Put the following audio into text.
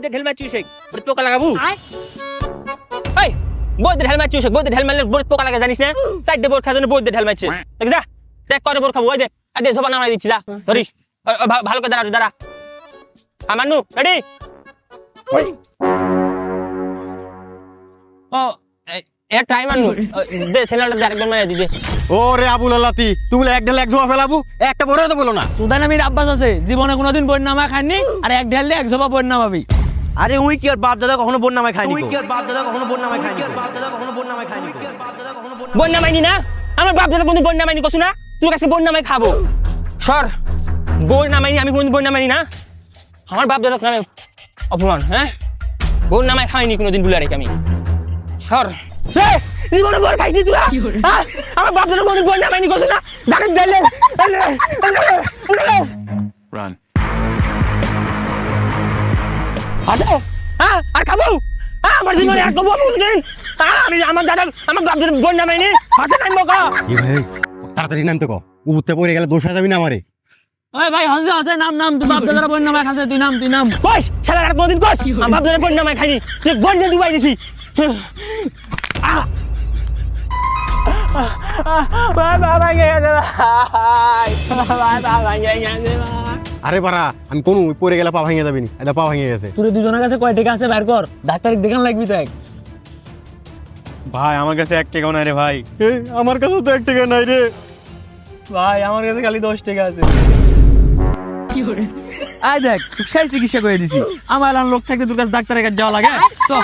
বইতে ঢেল মারছিস বড় পোকা লাগাবো এই বইতে ঢেল মারছিস বইতে ঢেল মারলে বড় পোকা লাগা জানিস না সাইডে বোর খাজনে বইতে ঢেল মারছিস দেখ যা দেখ করে বোর খাবো ওই দে আদে জবান নামাই দিচ্ছি যা ধরিস ভালো করে দাঁড়া আমানু রেডি ওই ও এ টাইম আনু দে সেলাটা ডাইরেক্ট মাইরা দি দে ওরে আবুল আল্লাতি তুমি এক ঢেল এক জবা ফেলাবো একটা বড় তো বলো না সুদান আমির আব্বাস আছে জীবনে কোনোদিন বই নামা খাইনি আর এক ঢেল এক জবা বই নামাবি আরে উই কি আর বাপ দাদা কখনো বন্যা মাই খায়নি উই কি আর বাপ দাদা কখনো বন্যা মাই খায়নি বাপ দাদা কখনো বন্যা মাই খায়নি বাপ দাদা কখনো বন্যা মাইনি না আমার বাপ দাদা কোনদিন বন্যা মাইনি কছু না তোর কাছে বন্যা মাই খাবো সর বন্যা মাইনি আমি কোনদিন বন্যা মাইনি না আমার বাপ দাদা নামে অপমান হ্যাঁ বন্যা মাই খাইনি কোনদিন বুলা রেখে আমি সর জীবনে বড় খাইছিস তুই আমার বাপ দাদা কোনদিন বন্যা মাইনি কছু না জানি দিলে Run. আরে আর খাবো আমার জীবনে আর খাবো কোনদিন আমি আমার দাদা আমার বাপ দাদা বন্যা মাইনি হাসে নামবো কা কি ভাই তাড়াতাড়ি নাম তো কো উবুতে পড়ে গেলে দোষ যাবি না আমারে ওই ভাই হসে হসে নাম তুই বাপ দাদার বই নামা খাসে তুই নাম কস শালা আর কোনদিন কস আমার বাপ দাদা বন্যা মাই খাইনি তুই বন্যা ডুবাই দিছি বাবা গেছে বাবা গেছে আরে বাড়া আমি কোন পড়ে গেলে পা ভাঙে যাবি নি এটা পা ভাঙে গেছে তোর দুজনের কাছে কয় টাকা আছে বের কর ডাক্তার দেখান লাগবি তো এক ভাই আমার কাছে 1 টাকাও নাই রে ভাই আমার কাছে তো 1 টাকা নাই রে ভাই আমার কাছে খালি 10 টাকা আছে কি করে আয় দেখ তুই সেই চিকিৎসা করে দিছি আমার লোক থাকতে তোর কাছে ডাক্তারের কাছে যাওয়া লাগে চল